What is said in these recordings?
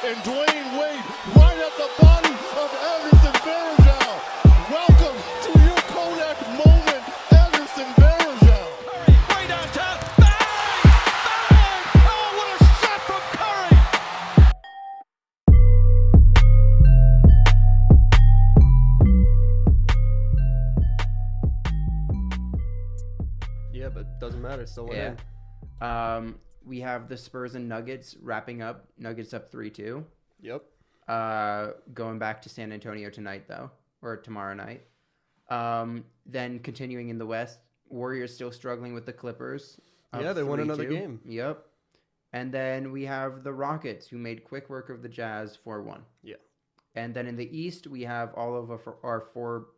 and Dwayne Wade right at the body of Anderson Varejao. Welcome to your Kodak moment, Anderson Varejao. Curry, way down top. Bang! Bang! Oh, what a shot from Curry! Yeah, but doesn't matter. Still went in. We have the Spurs and Nuggets wrapping up. Nuggets up 3-2. Yep. Going back to San Antonio tonight, though, or tomorrow night. Then continuing in the West, Warriors still struggling with the Clippers. Yeah, they won 3-2. another game. Yep. And then we have the Rockets, who made quick work of the Jazz 4-1. Yeah. And then in the East, we have all of our four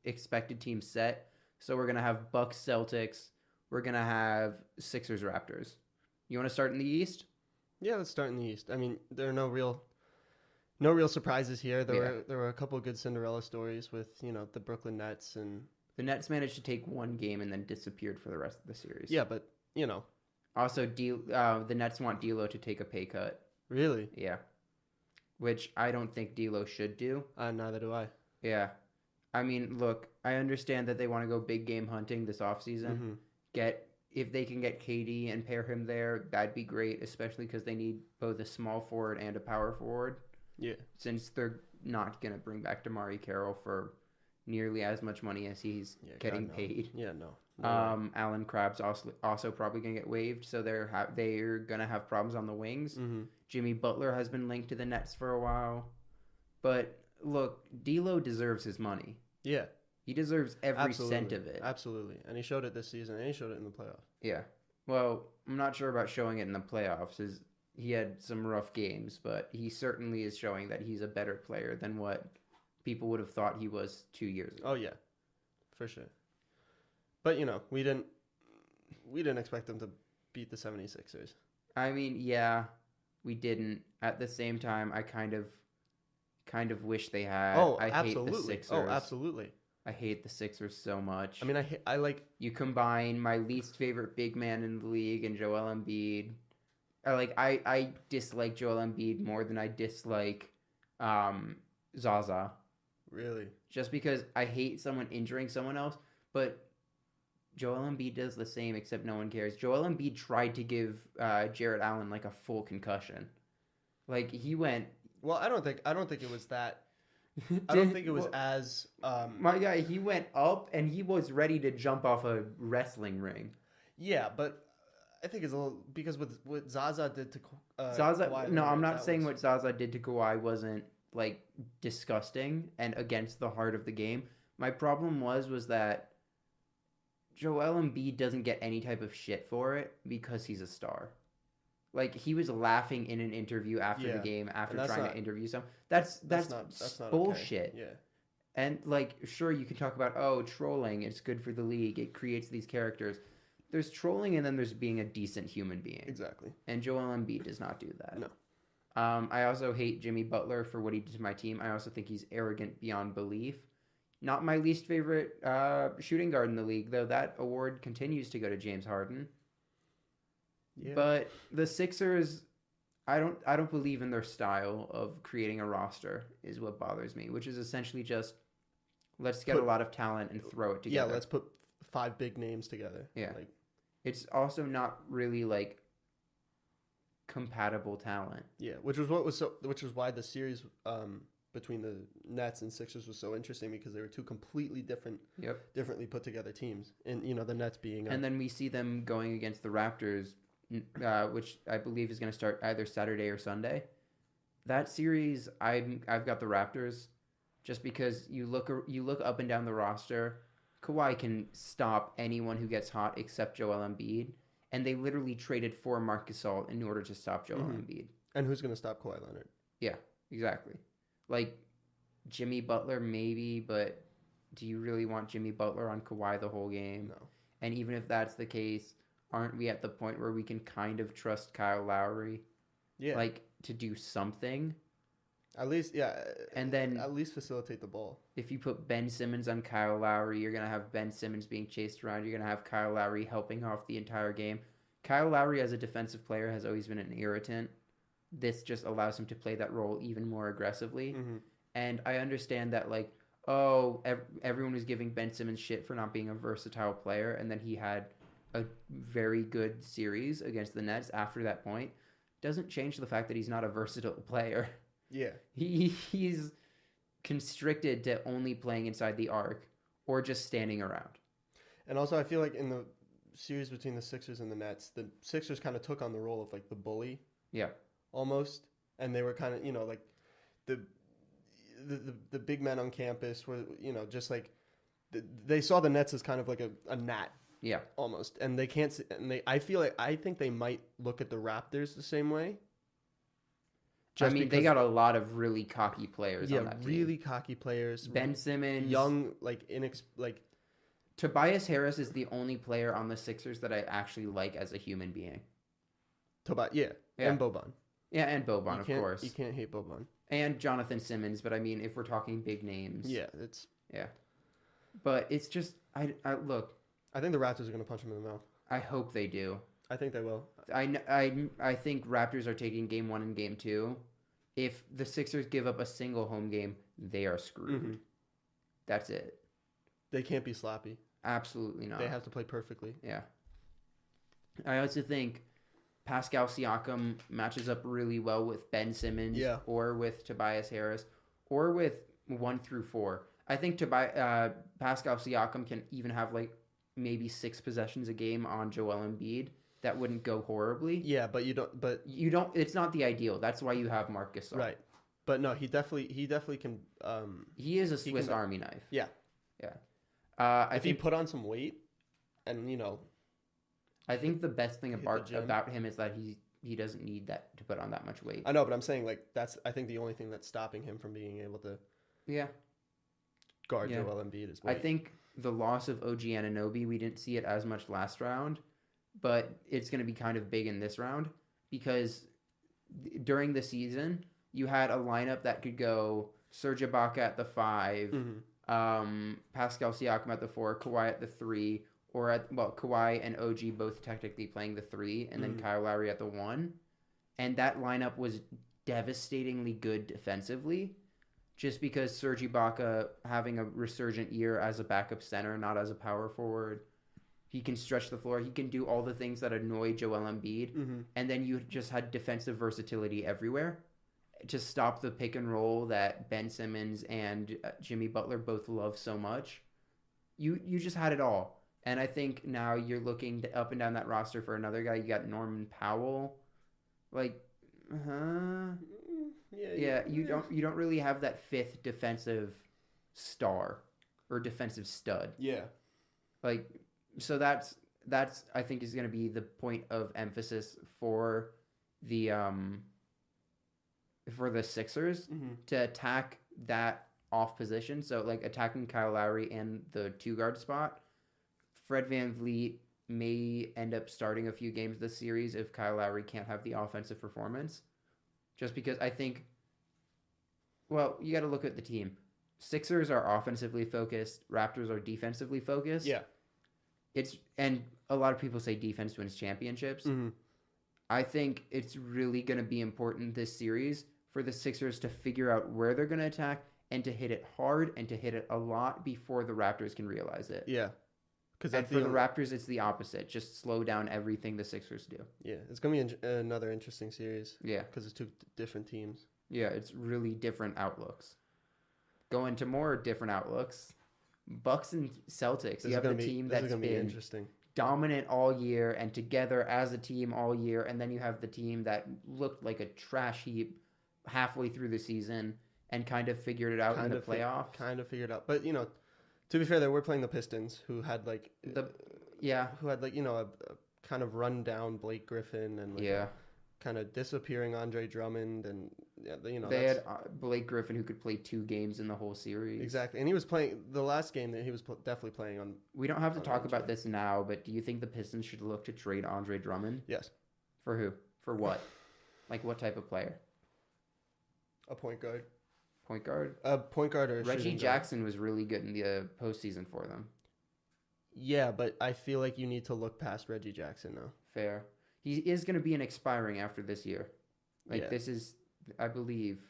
expected teams set. So we're going to have Bucks, Celtics. We're going to have Sixers, Raptors. You want to start in the East? Yeah, let's start in the East. I mean, there are no real surprises here. There were a couple of good Cinderella stories with, the Brooklyn Nets and The Nets managed to take one game and then disappeared for the rest of the series. yeah, but Also, the Nets want D'Lo to take a pay cut. really, Yeah. Which I don't think D'Lo should do. neither do I. Yeah. I mean, look, I understand that they want to go big game hunting this offseason. Mm-hmm. If they can get KD and pair him there, that'd be great, especially because they need both a small forward and a power forward. Yeah, Since they're not going to bring back DeMarre Carroll for nearly as much money as he's getting paid. Yeah, no. Alan Crabb's also probably going to get waived, so they're going to have problems on the wings. Mm-hmm. Jimmy Butler has been linked to the Nets for a while. But look, D'Lo deserves his money. Yeah, He deserves every absolutely. cent of it. Absolutely, and he showed it this season, and he showed it in the playoffs. Yeah. Well, I'm not sure about showing it in the playoffs. He had some rough games, but he certainly is showing that he's a better player than what people would have thought he was 2 years ago. Oh yeah, for sure. But we didn't expect them to beat the 76ers. I mean, yeah, we didn't. At the same time, I kind of wish they had. I absolutely. hate the Sixers. Oh, absolutely. I hate the Sixers so much. I mean, I like. You combine my least favorite big man in the league and Joel Embiid. I dislike Joel Embiid more than I dislike Zaza. Really? Just because I hate someone injuring someone else, but Joel Embiid does the same, except no one cares. Joel Embiid tried to give Jarrett Allen a full concussion. He went. Well, I don't think it was that. I don't think it was as. My guy, he went up and he was ready to jump off a wrestling ring. Yeah, but I think it's a little because what Zaza did to Zaza. Kawhi No, Leonard, I'm not saying what Zaza did to Kawhi wasn't disgusting and against the heart of the game. My problem was that Joel Embiid doesn't get any type of shit for it because he's a star. He was laughing in an interview after the game after trying to interview someone. That's not bullshit. Okay. Yeah. And sure, you can talk about trolling. It's good for the league. It creates these characters. There's trolling, and then there's being a decent human being. Exactly. And Joel Embiid does not do that. No. I also hate Jimmy Butler for what he did to my team. I also think he's arrogant beyond belief. Not my least favorite shooting guard in the league, though. That award continues to go to James Harden. Yeah. But the Sixers, I don't believe in their style of creating a roster is what bothers me, which is essentially just let's get a lot of talent and throw it together. Yeah, let's put 5 big names together. Yeah. It's also not really compatible talent. Yeah, which was why the series between the Nets and Sixers was so interesting because they were two completely differently put together teams, and the Nets being. And then we see them going against the Raptors, which I believe is going to start either Saturday or Sunday. That series, I've got the Raptors, just because you look up and down the roster, Kawhi can stop anyone who gets hot except Joel Embiid, and they literally traded for Marc Gasol in order to stop Joel Embiid. And who's going to stop Kawhi Leonard? Yeah, exactly. Jimmy Butler maybe, but do you really want Jimmy Butler on Kawhi the whole game? No. And even if that's the case, aren't we at the point where we can kind of trust Kyle Lowry? Yeah. To do something? At least, yeah. And then at least facilitate the ball. If you put Ben Simmons on Kyle Lowry, you're going to have Ben Simmons being chased around. You're going to have Kyle Lowry helping off the entire game. Kyle Lowry as a defensive player has always been an irritant. this just allows him to play that role even more aggressively. Mm-hmm. And I understand that, like, everyone was giving Ben Simmons shit for not being a versatile player, and then he had a very good series against the Nets after that point. Doesn't change the fact that he's not a versatile player. Yeah. He's constricted to only playing inside the arc or just standing around. And also, I feel like in the series between the Sixers and the Nets, the Sixers kind of took on the role of like the bully. Yeah. Almost. And they were kind of, like the big men on campus were, just like they saw the Nets as kind of like a gnat. Yeah. Almost. And they can't, I think they might look at the Raptors the same way. They got a lot of really cocky players on that team. Yeah, really cocky players. Ben Simmons. Young, Tobias Harris is the only player on the Sixers that I actually like as a human being. Yeah. And Boban. Yeah, and Boban, of course. You can't hate Boban. And Jonathan Simmons, but I mean, if we're talking big names. Yeah, it's... Yeah. But it's just, look. I think the Raptors are going to punch him in the mouth. I hope they do. I think they will. I think Raptors are taking game 1 and game 2. If the Sixers give up a single home game, they are screwed. Mm-hmm. That's it. They can't be sloppy. Absolutely not. They have to play perfectly. Yeah. I also think Pascal Siakam matches up really well with Ben Simmons or with Tobias Harris or with 1 through 4. I think Pascal Siakam can even have maybe 6 possessions a game on Joel Embiid. That wouldn't go horribly. Yeah, but you don't. It's not the ideal. That's why you have Marc Gasol. Right. But no, he definitely can. He is a Swiss Army knife. Yeah. Yeah. If he put on some weight, and I think the best thing about him is that he doesn't need that to put on that much weight. I know, but I'm saying that's I think the only thing that's stopping him from being able to. Yeah. Guard Joel Embiid is weight. I think the loss of OG Anunoby, we didn't see it as much last round, but it's going to be kind of big in this round because during the season you had a lineup that could go Serge Ibaka at the 5, Pascal Siakam at the 4, Kawhi at the 3, or Kawhi and OG both technically playing the 3, and then Kyle Lowry at the 1, and that lineup was devastatingly good defensively. Just because Serge Ibaka having a resurgent year as a backup center, not as a power forward. He can stretch the floor. He can do all the things that annoy Joel Embiid. Mm-hmm. And then you just had defensive versatility everywhere to stop the pick and roll that Ben Simmons and Jimmy Butler both love so much. You just had it all. And I think now you're looking up and down that roster for another guy. You got Norman Powell. You don't really have that 5th defensive star or defensive stud. Yeah. So that's I think is going to be the point of emphasis for the Sixers to attack that off position. So attacking Kyle Lowry and the 2-guard spot. Fred VanVleet may end up starting a few games this series if Kyle Lowry can't have the offensive performance. Just because I think, you got to look at the team. Sixers are offensively focused. Raptors are defensively focused. Yeah. And a lot of people say defense wins championships. Mm-hmm. I think it's really going to be important this series for the Sixers to figure out where they're going to attack and to hit it hard and to hit it a lot before the Raptors can realize it. Yeah. For the Raptors, it's the opposite. Just slow down everything the Sixers do. Yeah, it's going to be another interesting series. Yeah. Because it's 2 different teams. Yeah, it's really different outlooks. Going to more different outlooks, Bucks and Celtics. You have the team that's been interesting. Dominant all year and together as a team all year. And then you have the team that looked like a trash heap halfway through the seation and kind of figured it out in the playoffs. Kind of figured out. But, to be fair, they were playing the Pistons, who had a kind of run down Blake Griffin and kind of disappearing Andre Drummond, and they had Blake Griffin who could play 2 games in the whole series. Exactly, and he was playing the last game that he was definitely playing on. We don't have to talk about this now, but do you think the Pistons should look to trade Andre Drummond? Yes. For who? For what? What type of player? A point guard. Point guard? Point guard or Reggie Jackson was really good in the postseason for them. Yeah, but I feel like you need to look past Reggie Jackson now. Fair. He is going to be an expiring after this year. Like this is, I believe,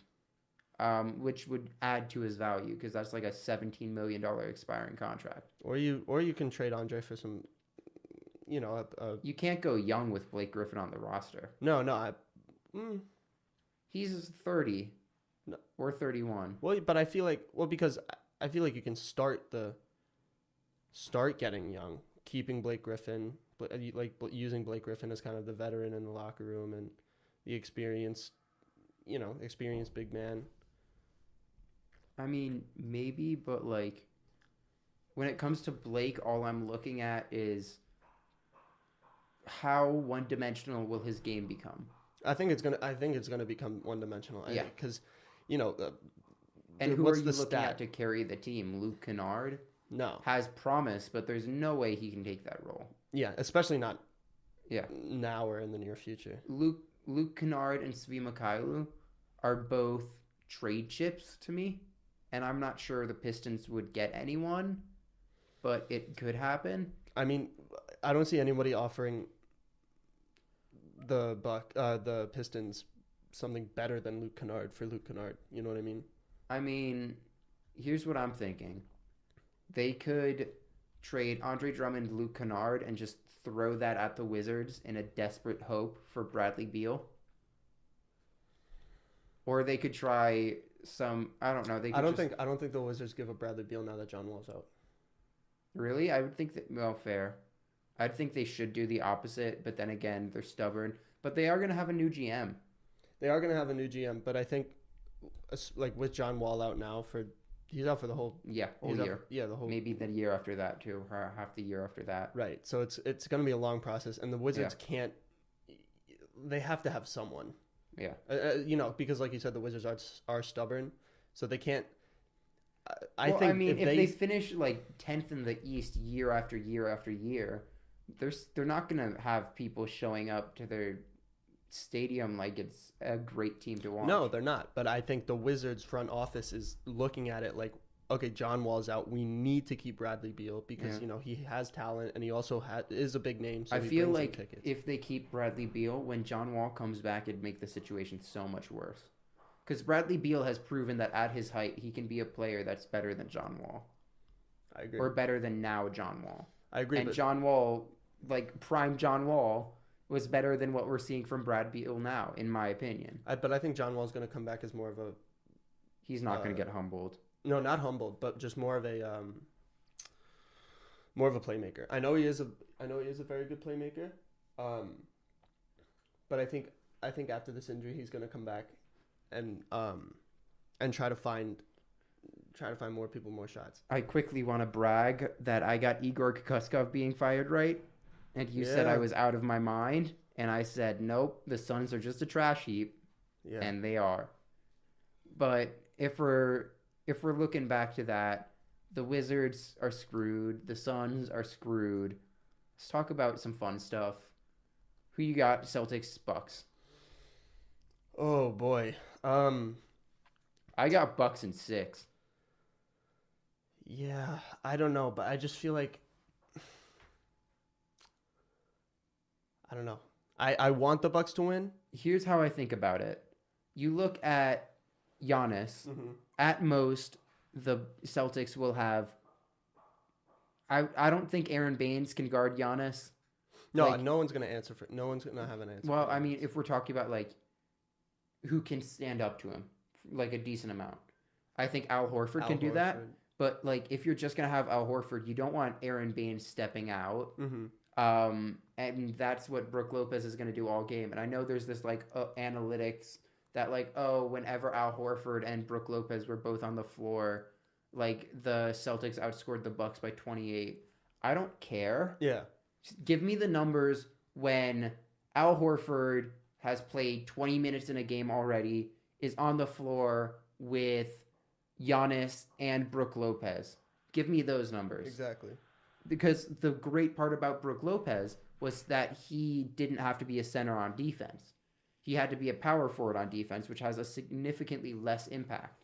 which would add to his value because that's like a $17 million expiring contract. Or you can trade Andre for some, You can't go young with Blake Griffin on the roster. No. He's 30 No. or 31. Well, but I feel like because I feel like you can start getting young, keeping Blake Griffin, like using Blake Griffin as kind of the veteran in the locker room and the experienced big man. I mean, maybe, but like when it comes to Blake, all I'm looking at is how one-dimensional will his game become. I think it's gonna become one-dimensional. Yeah, because and who are you looking at to carry the team? Luke Kennard? No, has promise, but there's no way he can take that role. Yeah, especially not. Yeah, now or in the near future. Luke Kennard and Svi Mikhailuk are both trade chips to me, and I'm not sure the Pistons would get anyone, but it could happen. I mean, I don't see anybody offering the Pistons something better than Luke Kennard for Luke Kennard. You know what I mean? I mean, here's what I'm thinking. They could trade Andre Drummond, Luke Kennard, and just throw that at the Wizards in a desperate hope for Bradley Beal. Or they could try some. I don't know. I don't think the Wizards give up Bradley Beal now that John Wall's out. Really, I would think that. Well, fair. I'd think they should do the opposite, but then again, they're stubborn. But they are going to have a new GM. They are going to have a new GM, but I think, like with John Wall out now he's out for the whole year. The whole maybe the year after that too, or half the year after that. Right. So it's going to be a long process, and the Wizards can't. They have to have someone. Yeah. Because like you said, the Wizards are stubborn, so they can't. If they finish like 10th in the East year after year after year, they're not going to have people showing up to their stadium like it's a great team to watch. No, they're not. But I think the Wizards front office is looking at it like, okay, John Wall's out. We need to keep Bradley Beal because he has talent and he also is a big name. So I feel like if they keep Bradley Beal, when John Wall comes back, it'd make the situation so much worse. Because Bradley Beal has proven that at his height, he can be a player that's better than John Wall. I agree. Or better than now John Wall. I agree. And John Wall, like prime John Wall, was better than what we're seeing from Brad Beal now, in my opinion. But I think John Wall's going to come back as more of a... He's not going to get humbled. No, not humbled, but just more of a playmaker. I know he is a very good playmaker. But I think after this injury, he's going to come back and try to find more people, more shots. I quickly want to brag that I got Igor Kukuskov being fired right, and you said I was out of my mind, and I said nope, the Suns are just a trash heap, and they are. But if we're looking back to that, the Wizards are screwed, the Suns are screwed. Let's talk about some fun stuff. Who you got? Celtics, Bucks. Oh boy. I got Bucks in 6. Yeah, I don't know, but I just feel like I don't know. I want the Bucks to win. Here's how I think about it. You look at Giannis. Mm-hmm. At most, the Celtics will have. I don't think Aaron Baines can guard Giannis. No, no one's gonna answer for. No one's gonna have an answer. Well, I mean, if we're talking about like who can stand up to him, like a decent amount, I think Al Horford can do that. But like, if you're just gonna have Al Horford, you don't want Aaron Baines stepping out. Mm-hmm. And that's what Brook Lopez is gonna do all game. And I know there's this like analytics that like, whenever Al Horford and Brook Lopez were both on the floor, like the Celtics outscored the Bucks by 28. I don't care. Yeah. Just give me the numbers when Al Horford has played 20 minutes in a game already, is on the floor with Giannis and Brook Lopez. Give me those numbers. Exactly. Because the great part about Brook Lopez was that he didn't have to be a center on defense. He had to be a power forward on defense, which has a significantly less impact.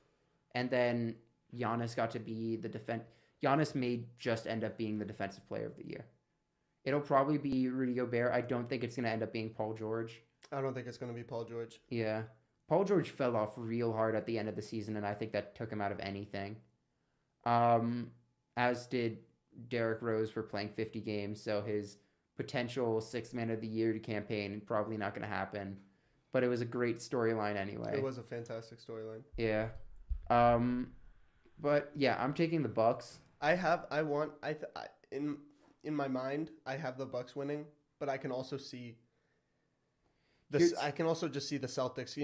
And then Giannis got to be the defense. Giannis may just end up being the defensive player of the year. It'll probably be Rudy Gobert. I don't think it's going to end up being Paul George. I don't think it's going to be Paul George. Yeah. Paul George fell off real hard at the end of the season, and I think that took him out of anything. As did Derrick Rose for playing 50 games, so his potential Sixth Man of the Year campaign probably not going to happen. But it was a great storyline anyway. It was a fantastic storyline. Yeah. But yeah, I'm taking the Bucks. In my mind, I have the Bucks winning, but I can also see this. I can also just see the Celtics,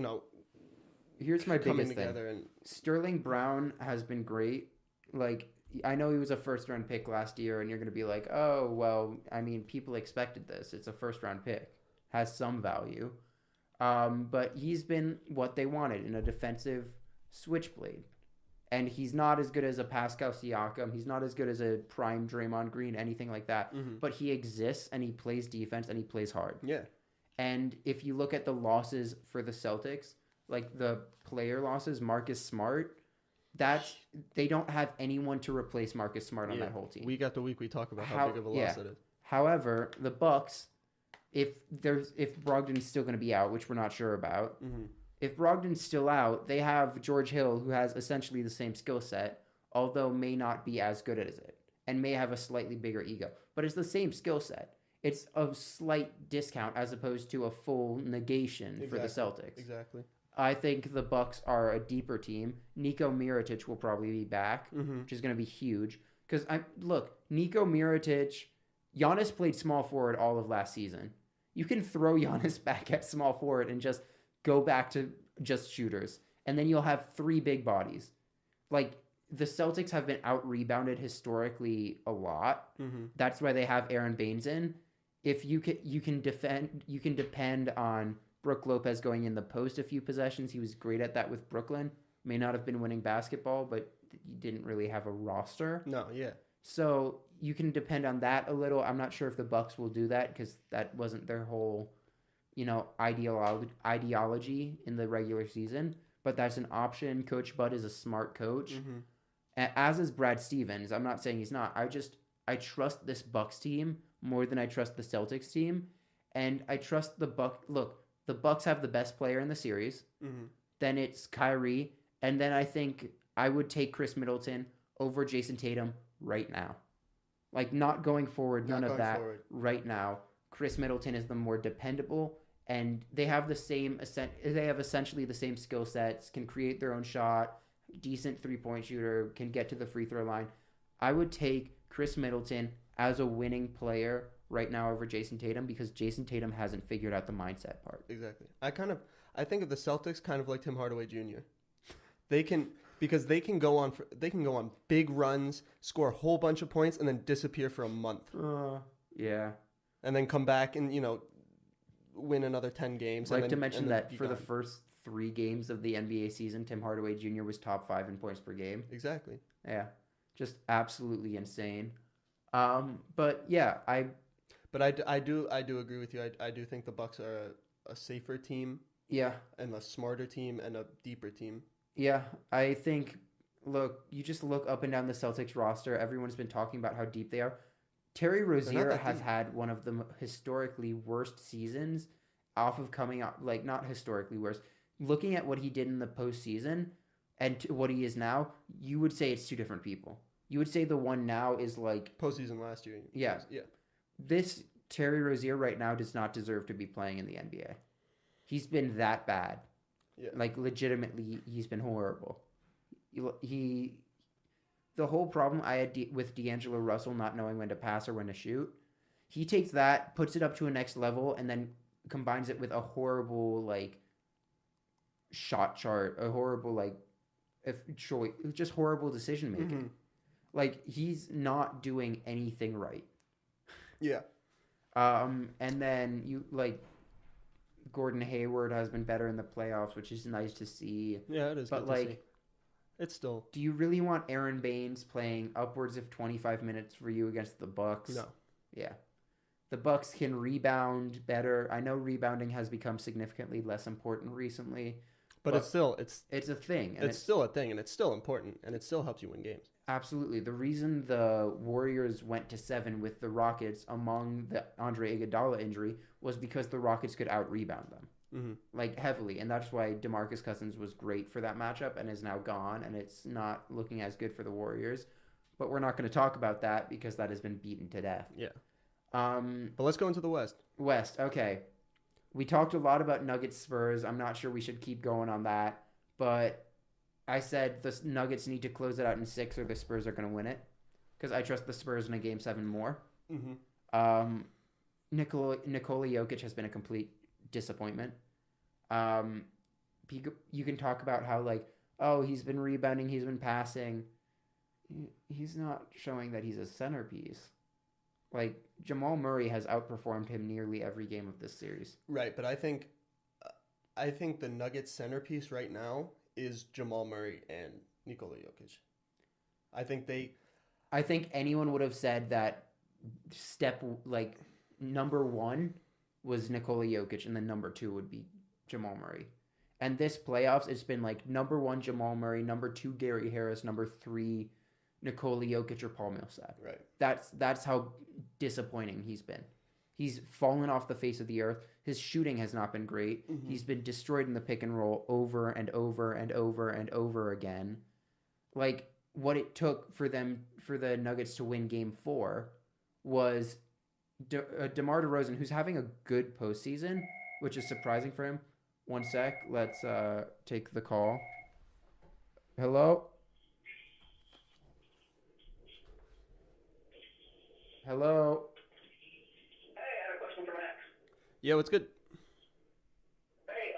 here's my coming biggest thing. together. And Sterling Brown has been great. Like, I know he was a first-round pick last year, and you're going to be like, oh, well, I mean, people expected this. It's a first-round pick. Has some value. But he's been what they wanted in a defensive switchblade. And he's not as good as a Pascal Siakam. He's not as good as a prime Draymond Green, anything like that. Mm-hmm. But he exists, and he plays defense, and he plays hard. Yeah. And if you look at the losses for the Celtics, like the player losses, Marcus Smart, they don't have anyone to replace Marcus Smart on that whole team. Week after week, we talk about how big of a loss it is. However, the Bucks, if Brogdon's still going to be out, which we're not sure about, if Brogdon's still out, they have George Hill, who has essentially the same skill set, although may not be as good as it, and may have a slightly bigger ego. But it's the same skill set. It's a slight discount as opposed to a full negation for the Celtics. Exactly. I think the Bucks are a deeper team. Nico Mirotic will probably be back, which is going to be huge. Because Nico Mirotic, Giannis played small forward all of last season. You can throw Giannis back at small forward and just go back to just shooters, and then you'll have three big bodies. Like, the Celtics have been out-rebounded historically a lot. That's why they have Aaron Baines in. If you can depend on Brook Lopez going in the post a few possessions. He was great at that with Brooklyn. May not have been winning basketball, but you didn't really have a roster. No, yeah. So you can depend on that a little. I'm not sure if the Bucks will do that because that wasn't their whole, ideology in the regular season. But that's an option. Coach Bud is a smart coach, as is Brad Stevens. I'm not saying he's not. I trust this Bucks team more than I trust the Celtics team, and I trust the Bucks. Look, the Bucks have the best player in the series. Then it's Kyrie, and then I think I would take Chris Middleton over Jason Tatum right now. Like, not going forward, none of that. Right now, Chris Middleton is the more dependable, and they have essentially the same skill sets, can create their own shot, decent three-point shooter, can get to the free throw line. I would take Chris Middleton as a winning player right now over Jason Tatum because Jason Tatum hasn't figured out the mindset part. Exactly. I think of the Celtics kind of like Tim Hardaway Jr. They can go on big runs, score a whole bunch of points, and then disappear for a month. Yeah. And then come back and win another 10 games. I'd like to mention that for the first 3 games of the NBA season, Tim Hardaway Jr. was top 5 in points per game. Exactly. Yeah. Just absolutely insane. But yeah, I do agree with you. I do think the Bucks are a safer team. Yeah. And a smarter team and a deeper team. Yeah, I think, you just look up and down the Celtics roster. Everyone's been talking about how deep they are. Terry Rozier has had one of the historically worst seasons off of coming out, not historically worst. Looking at what he did in the postseason and what he is now, you would say it's two different people. You would say the one now is postseason last year. Yeah. Yeah. This Terry Rozier right now does not deserve to be playing in the NBA. He's been that bad. Yeah. Legitimately, he's been horrible. The whole problem I had with D'Angelo Russell not knowing when to pass or when to shoot, he takes that, puts it up to a next level, and then combines it with a horrible, shot chart, a horrible, just horrible decision making. He's not doing anything right. Yeah. And then Gordon Hayward has been better in the playoffs, which is nice to see. Yeah, it is. But good to see. It's still. Do you really want Aaron Baines playing upwards of 25 minutes for you against the Bucks? No. Yeah, the Bucks can rebound better. I know rebounding has become significantly less important recently, but it's a thing. And it's still a thing, and it's still important, and it still helps you win games. Absolutely. The reason the Warriors went to 7 with the Rockets among the Andre Iguodala injury was because the Rockets could out-rebound them. Like, heavily. And that's why DeMarcus Cousins was great for that matchup and is now gone, and it's not looking as good for the Warriors. But we're not going to talk about that because that has been beaten to death. Yeah. But let's go into the West. West, okay. We talked a lot about Nuggets Spurs. I'm not sure we should keep going on that. But I said the Nuggets need to close it out in 6 or the Spurs are going to win it. Because I trust the Spurs in a Game 7 more. Nikola Jokic has been a complete disappointment. You can talk about how, like, oh, he's been rebounding, he's been passing. He's not showing that he's a centerpiece. Like, Jamal Murray has outperformed him nearly every game of this series. Right, but I think the Nuggets centerpiece right now is Jamal Murray and Nikola Jokic. I think anyone would have said that number 1 was Nikola Jokic and then number 2 would be Jamal Murray. And this playoffs, it's been like number 1 Jamal Murray, number 2 Gary Harris, number 3 Nikola Jokic or Paul Millsap. Right. That's how disappointing he's been. He's fallen off the face of the earth. His shooting has not been great. He's been destroyed in the pick and roll over and over and over and over again. Like, what it took for the Nuggets to win Game 4 was DeMar DeRozan, who's having a good postseason, which is surprising for him. One sec. Let's take the call. Hello? Hello? Hey, I have a question for Max. Yeah, what's good? Hey,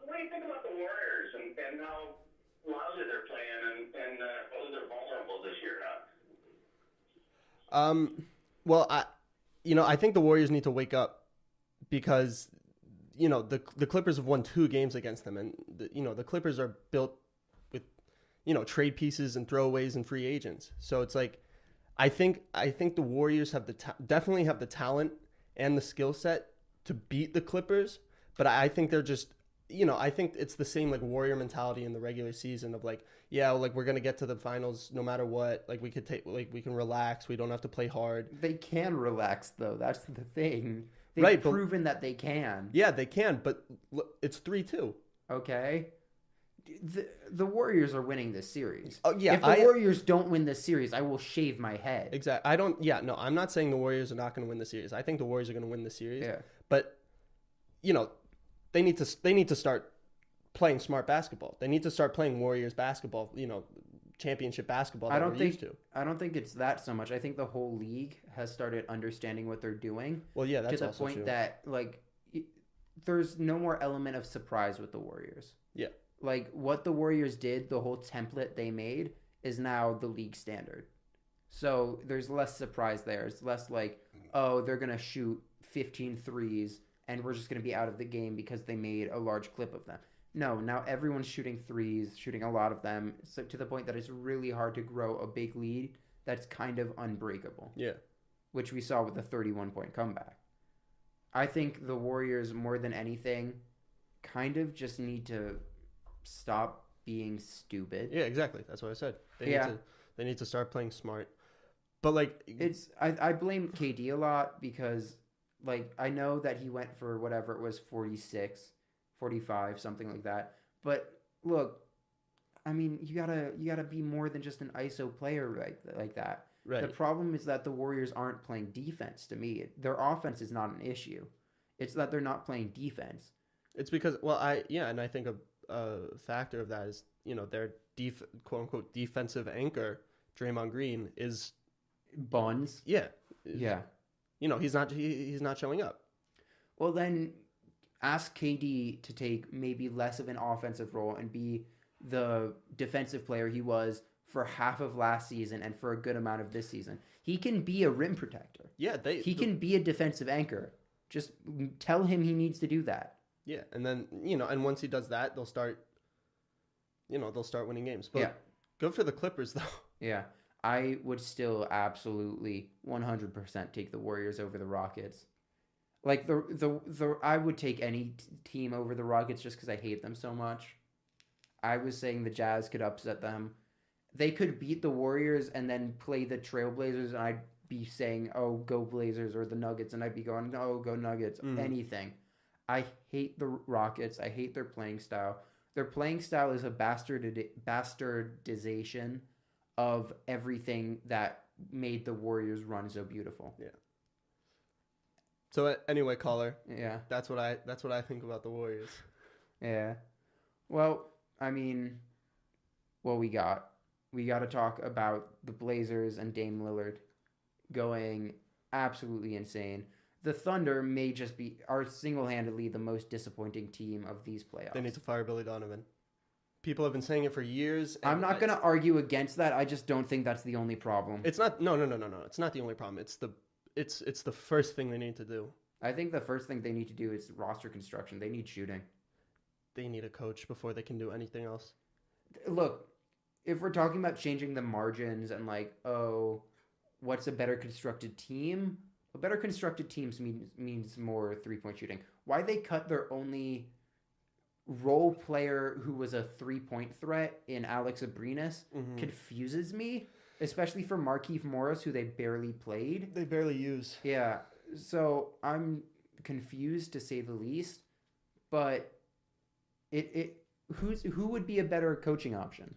what do you think about the Warriors and how lousy they're playing and whether they're vulnerable this year or not? Well, I think the Warriors need to wake up because, the Clippers have won 2 games against them, and the Clippers are built with, trade pieces and throwaways and free agents. So it's like, I think the Warriors have definitely have the talent and the skill set to beat the Clippers, but I think they're just, I think it's the same like Warrior mentality in the regular season of like, yeah, like we're gonna get to the finals no matter what. Like we can relax. We don't have to play hard. They can relax though. That's the thing. They've Right, proven that they can. Yeah, they can, but it's 3-2. Okay. The Warriors are winning this series. Oh yeah, if the Warriors don't win this series, I will shave my head. Exactly. I'm not saying the Warriors are not going to win the series. I think the Warriors are going to win the series. Yeah. But they need to start playing smart basketball. They need to start playing Warriors basketball, championship basketball that we're used to. I don't think it's that so much. I think the whole league has started understanding what they're doing. Well, yeah, that's to the also point true. that like there's no more element of surprise with the Warriors. Yeah. Like what the Warriors did, the whole template they made is now the league standard. So there's less surprise there. It's less like, oh, they're going to shoot 15 threes and we're just going to be out of the game because they made a large clip of them. No, now everyone's shooting threes, shooting a lot of them, so to the point that it's really hard to grow a big lead that's kind of unbreakable. Yeah. Which we saw with the 31-point comeback. I think the Warriors, more than anything, kind of just need to stop being stupid. Yeah, exactly. That's what I said. They need to start playing smart. But like I blame KD a lot because like I know that he went for whatever it was 46, 45, something like that. But look, I mean, you gotta be more than just an ISO player like that. Right. The problem is that the Warriors aren't playing defense to me. Their offense is not an issue. It's that they're not playing defense. It's because and I think a factor of that is, their quote unquote defensive anchor, Draymond Green, is buns. Yeah. Yeah. He's not showing up. Well, then ask KD to take maybe less of an offensive role and be the defensive player he was for half of last season and for a good amount of this season. He can be a rim protector. Yeah, he can be a defensive anchor. Just tell him he needs to do that. Yeah, and then, and once he does that, they'll start winning games. But yeah. Good for the Clippers, though. Yeah. I would still absolutely 100% take the Warriors over the Rockets. Like, I would take any team over the Rockets just because I hate them so much. I was saying the Jazz could upset them. they could beat the Warriors and then play the Trailblazers, and I'd be saying, "Oh, go Blazers," or the Nuggets, and I'd be going, "Oh, go Nuggets." Anything. I hate the Rockets. I hate their playing style. Their playing style is a bastardization of everything that made the Warriors run so beautiful. Yeah. So anyway, caller. Yeah. That's what I think about the Warriors. Yeah. Well, I mean, we got to talk about the Blazers and Dame Lillard going absolutely insane. The Thunder may just are single-handedly the most disappointing team of these playoffs. They need to fire Billy Donovan. People have been saying it for years. I'm not going to argue against that. I just don't think that's the only problem. It's not. No. It's not the only problem. It's the first thing they need to do. I think the first thing they need to do is roster construction. They need shooting. They need a coach before they can do anything else. Look, if we're talking about changing the margins and like, oh, what's a better constructed team? A better constructed team means more three-point shooting. Why they cut their only role player who was a three-point threat in Alex Abrinas confuses me, especially for Markieff Morris, who they barely played. They barely use. Yeah, so I'm confused to say the least, but who would be a better coaching option?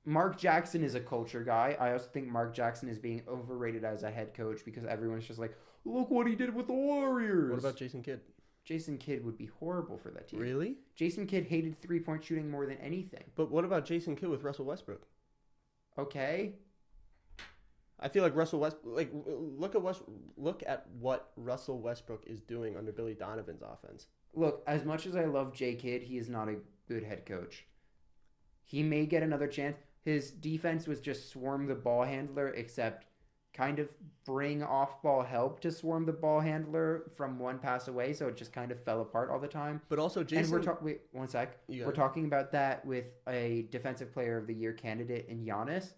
Mark Jackson is a culture guy. I also think Mark Jackson is being overrated as a head coach because everyone's just like, look what he did with the Warriors. What about Jason Kidd? Jason Kidd would be horrible for that team. Really? Jason Kidd hated three-point shooting more than anything. But what about Jason Kidd with Russell Westbrook? Okay. I feel like Russell Westbrook. Look at what Russell Westbrook is doing under Billy Donovan's offense. Look, as much as I love J. Kidd, he is not a good head coach. He may get another chance. His defense was just swarm the ball handler, except kind of bring off-ball help to swarm the ball handler from one pass away, so it just kind of fell apart all the time. But also, Jason... And wait, one sec. We're talking about that with a Defensive Player of the Year candidate in Giannis,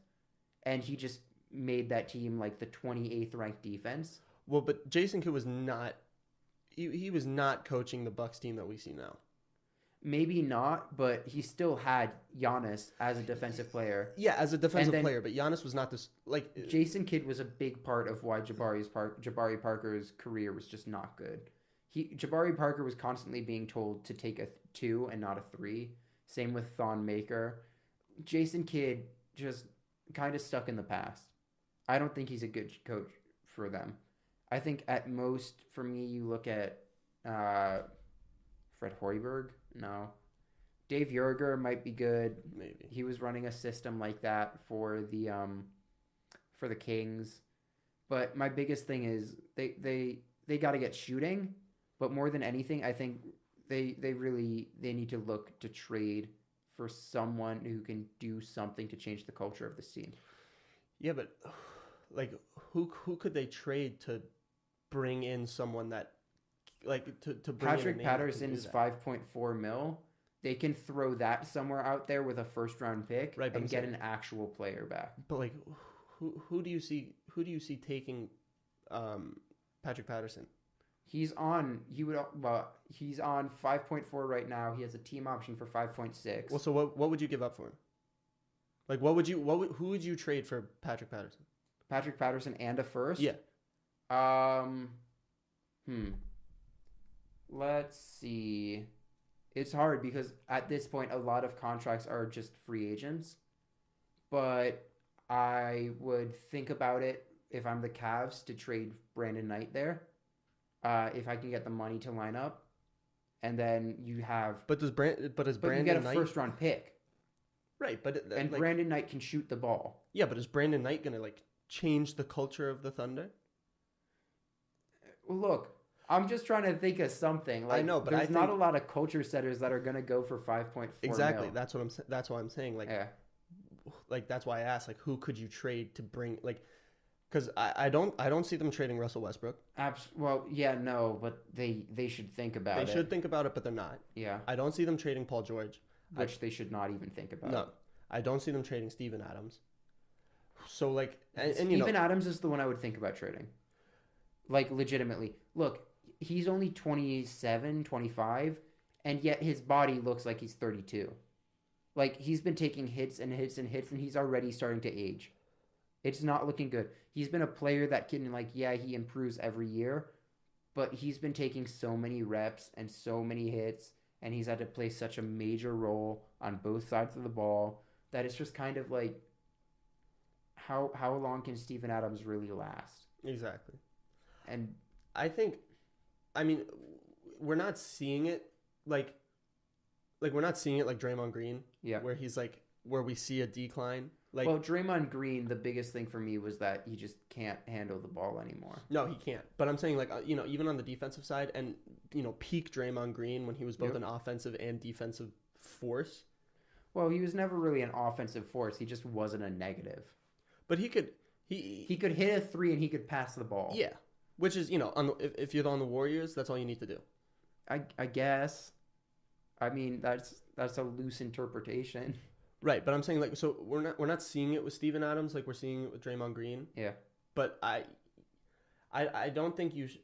and he just made that team like the 28th ranked defense. Well, but Jason Kidd was not... He was not coaching the Bucks team that we see now. Maybe not, but he still had Giannis as a defensive player. Yeah, as a defensive player, but Giannis was not this... Jason Kidd was a big part of why Jabari Parker's career was just not good. Jabari Parker was constantly being told to take a 2 and not a 3. Same with Thon Maker. Jason Kidd just kind of stuck in the past. I don't think he's a good coach for them. I think at most, for me, you look at Fred Hoiberg. No. Dave Joerger might be good. Maybe. He was running a system like that for the Kings. But my biggest thing is they got to get shooting. But more than anything, I think they need to look to trade for someone who can do something to change the culture of the scene. Yeah, but who could they trade to bring in someone that to bring Patrick Patterson's $5.4 million. They can throw that somewhere out there with a first-round pick and get an actual player back. But who do you see taking Patrick Patterson? He's on 5.4 right now. He has a team option for 5.6. Well, so what would you give up for him? Who would you trade for Patrick Patterson? Patrick Patterson and a first? Yeah. Let's see. It's hard because at this point, a lot of contracts are just free agents. But I would think about it if I'm the Cavs to trade Brandon Knight there. If I can get the money to line up. And then you have... But Brandon you get a first-round pick. Right, but... Brandon Knight can shoot the ball. Yeah, but is Brandon Knight going to, change the culture of the Thunder? Look... I'm just trying to think of something. I know, but there's not a lot of culture setters that are going to go for 5.4 exactly. mil. That's what I'm saying. That's why I asked. Who could you trade to bring? Because I don't see them trading Russell Westbrook. Well, yeah, no, but they should think about it. They should think about it, but they're not. Yeah. I don't see them trading Paul George. Which they should not even think about. No, I don't see them trading Steven Adams. So Steven Adams is the one I would think about trading. Legitimately, look. He's only 27, 25, and yet his body looks like he's 32. Like, he's been taking hits and hits and hits, and he's already starting to age. It's not looking good. He's been a player that can, like, yeah, he improves every year, but he's been taking so many reps and so many hits, and he's had to play such a major role on both sides of the ball that it's just kind of like, how long can Steven Adams really last? Exactly. And I think, I mean, we're not seeing it like we're not seeing it like Draymond Green, yeah. where he's like, where we see a decline. Like, Well, Draymond Green, the biggest thing for me was that he just can't handle the ball anymore. no, he can't. But I'm saying, like, even on the defensive side, and peak Draymond Green when he was both an offensive and defensive force. Well, he was never really an offensive force. He just wasn't a negative. But he could hit a three and he could pass the ball. Yeah, which is if you're on the Warriors, that's all you need to do. I guess. I mean, that's a loose interpretation. Right, but I'm saying, like, so we're not seeing it with Steven Adams like we're seeing it with Draymond Green. Yeah. But I don't think you should.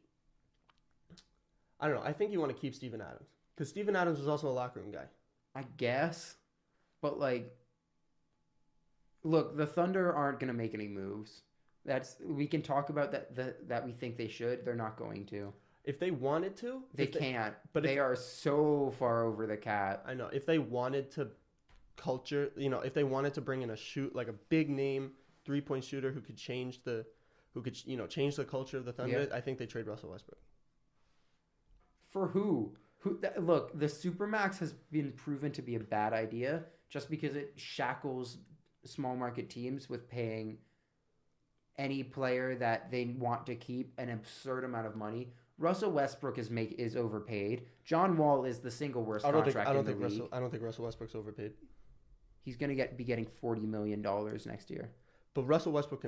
I don't know. I think you want to keep Steven Adams because Steven Adams was also a locker room guy. I guess, but like, look, the Thunder aren't gonna make any moves. We can talk about that we think they should. They're not going to. If they wanted to, they can't. But they are so far over the cap. I know. If they wanted to if they wanted to bring in like a big name 3-point shooter who could change the culture of the Thunder, I think they trade Russell Westbrook. For who? Look, the Supermax has been proven to be a bad idea just because it shackles small market teams with paying any player that they want to keep an absurd amount of money. Russell Westbrook is overpaid. John Wall is the single worst contract in the league. I don't think Russell Westbrook's overpaid. He's going to be getting $40 million next year. But Russell Westbrook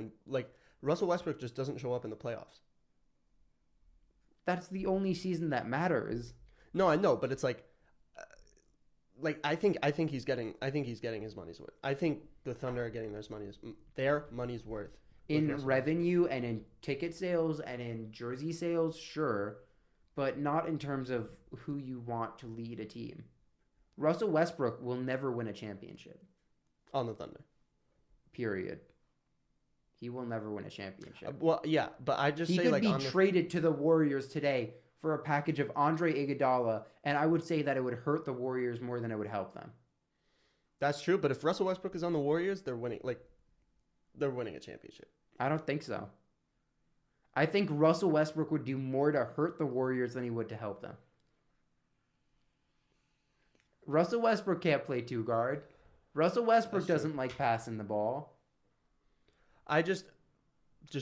just doesn't show up in the playoffs. That's the only season that matters. No, I know, but it's like I think he's getting his money's worth. I think the Thunder are getting their money's worth. In revenue and in ticket sales and in jersey sales, sure, but not in terms of who you want to lead a team. Russell Westbrook will never win a championship. On the Thunder. Period. He will never win a championship. Well, yeah, but I just he say, could like, be traded to the Warriors today for a package of Andre Iguodala, and I would say that it would hurt the Warriors more than it would help them. That's true, but if Russell Westbrook is on the Warriors, they're winning a championship. I don't think so. I think Russell Westbrook would do more to hurt the Warriors than he would to help them. Russell Westbrook can't play two guard. Russell Westbrook doesn't like passing the ball. I just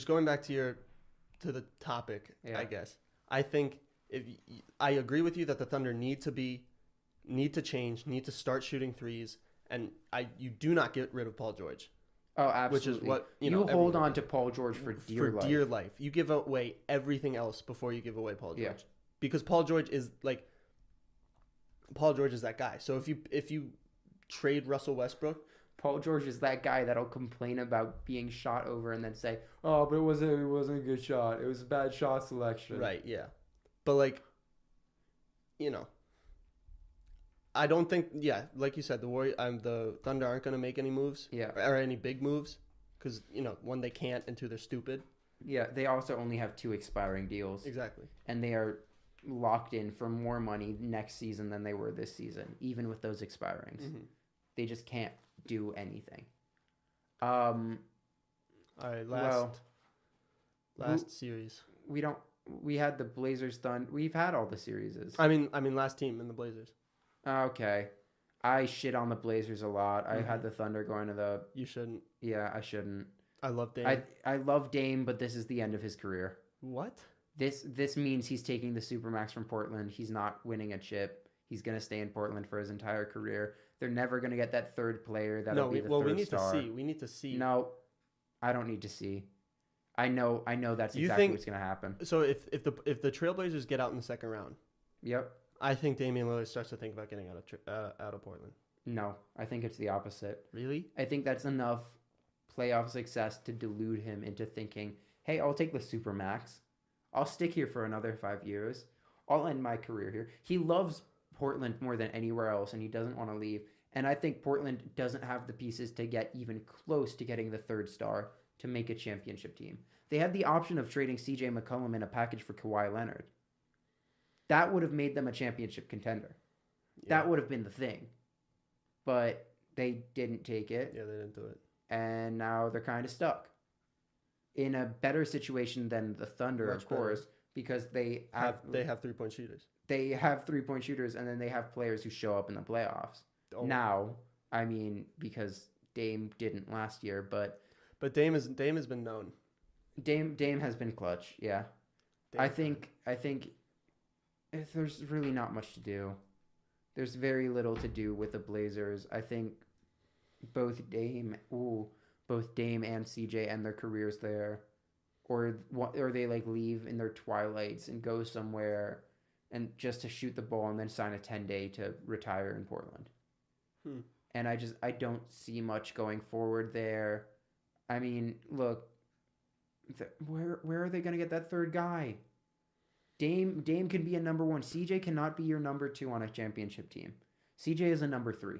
going back to the topic, I guess. I think I agree with you that the Thunder need to change, need to start shooting threes, and you do not get rid of Paul George. Oh, absolutely. Which is what you hold on to Paul George for dear life. You give away everything else before you give away Paul George. Yeah. Because Paul George is that guy. So if you trade Russell Westbrook, Paul George is that guy that'll complain about being shot over and then say, "Oh, but it wasn't a good shot. It was a bad shot selection." Right, yeah. But I don't think, like you said, the Thunder aren't going to make any moves, or any big moves, because one, they can't, and two, they're stupid. Yeah, they also only have 2 expiring deals. Exactly, and they are locked in for more money next season than they were this season, even with those expirings. Mm-hmm. They just can't do anything. All right, last series. We had the Blazers done. We've had all the series. I mean, last team in the Blazers. Okay. I shit on the Blazers a lot. Mm-hmm. I had the Thunder going to the... You shouldn't. Yeah, I shouldn't. I love Dame. I love Dame, but this is the end of his career. What? This means he's taking the Supermax from Portland. He's not winning a chip. He's going to stay in Portland for his entire career. They're never going to get that third player that'll be the third star. We need to see. No, I don't need to see. I know that's exactly what's going to happen. So if the Trailblazers get out in the second round, yep, I think Damian Lillard starts to think about getting out of Portland. No, I think it's the opposite. Really? I think that's enough playoff success to delude him into thinking, "Hey, I'll take the Supermax. I'll stick here for another 5 years. I'll end my career here." He loves Portland more than anywhere else, and he doesn't want to leave. And I think Portland doesn't have the pieces to get even close to getting the third star to make a championship team. They had the option of trading CJ McCollum in a package for Kawhi Leonard. That would have made them a championship contender. Yeah. That would have been the thing. But they didn't take it. Yeah, they didn't do it. And now they're kind of stuck. In a better situation than the Thunder, Much of course, because they have 3-point shooters. They have 3-point shooters, and then they have players who show up in the playoffs. Oh. Now, I mean, because Dame didn't last year, but Dame has been known. Dame has been clutch. Yeah, I think if there's really not much to do. There's very little to do with the Blazers. I think both Dame and CJ end their careers there, or they like leave in their twilights and go somewhere, and just to shoot the ball and then sign a 10-day to retire in Portland. And I don't see much going forward there. I mean, look, where are they going to get that third guy? Dame can be a number 1. CJ cannot be your number 2 on a championship team. CJ is a number 3.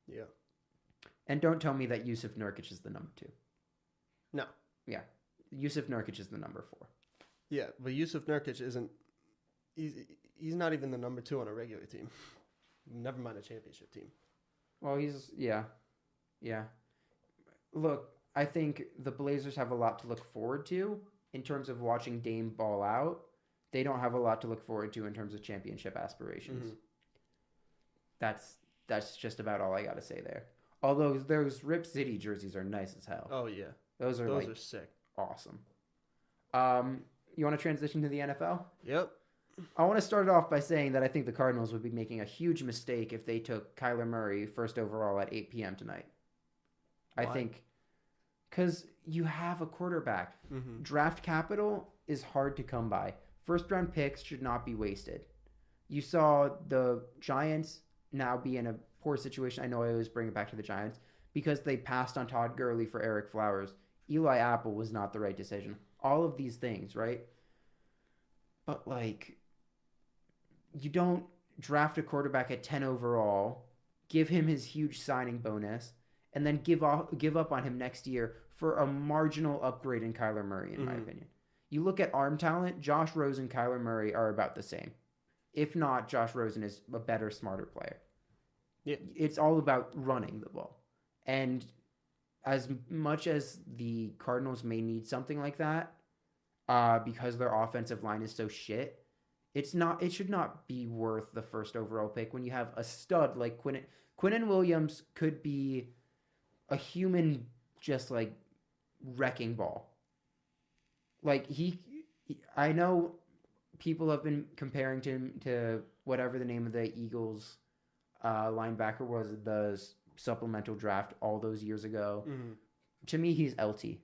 Yeah. And don't tell me that Yusuf Nurkic is the number 2. No. Yeah. Yusuf Nurkic is the number 4. Yeah, but Yusuf Nurkic isn't. He's not even the number 2 on a regular team. Never mind a championship team. Well, yeah. Look, I think the Blazers have a lot to look forward to in terms of watching Dame ball out. They don't have a lot to look forward to in terms of championship aspirations. That's just about all I got to say there. Although those Rip City jerseys are nice as hell. Oh yeah, those are sick. Awesome. You want to transition to the NFL? Yep. I want to start off by saying that I think the Cardinals would be making a huge mistake if they took Kyler Murray first overall at 8 p.m. tonight. Why? I think because you have a quarterback. Draft capital is hard to come by. First-round picks should not be wasted. You saw the Giants now be in a poor situation. I know I always bring it back to the Giants because they passed on Todd Gurley for Eric Flowers. Eli Apple was not the right decision. All of these things, right? But, like, you don't draft a quarterback at 10 overall, give him his huge signing bonus, and then give up on him next year for a marginal upgrade in Kyler Murray, in my opinion. You look at arm talent, Josh Rosen and Kyler Murray are about the same. If not, Josh Rosen is a better, smarter player. Yeah. It's all about running the ball. And as much as the Cardinals may need something like that, because their offensive line is so shit, it should not be worth the first overall pick when you have a stud like Quinnen Williams could be a human just like wrecking ball. Like I know people have been comparing him to whatever the name of the Eagles linebacker was at the supplemental draft all those years ago. To me, he's LT.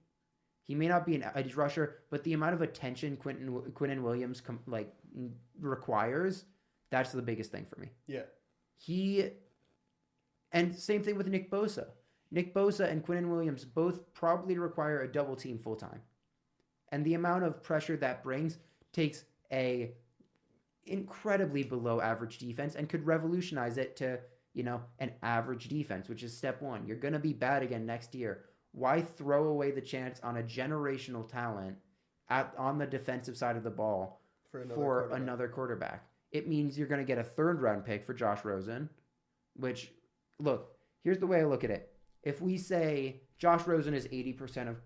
He may not be an edge rusher, but the amount of attention Quinnen Williams requires, that's the biggest thing for me. Yeah. And same thing with Nick Bosa. Nick Bosa and Quinnen Williams both probably require a double team full time. And the amount of pressure that brings takes a incredibly below average defense and could revolutionize it to, an average defense, which is step 1. You're going to be bad again next year. Why throw away the chance on a generational talent on the defensive side of the ball for another quarterback? It means you're going to get a 3rd-round pick for Josh Rosen, which, look, here's the way I look at it. If we say Josh Rosen is 80% of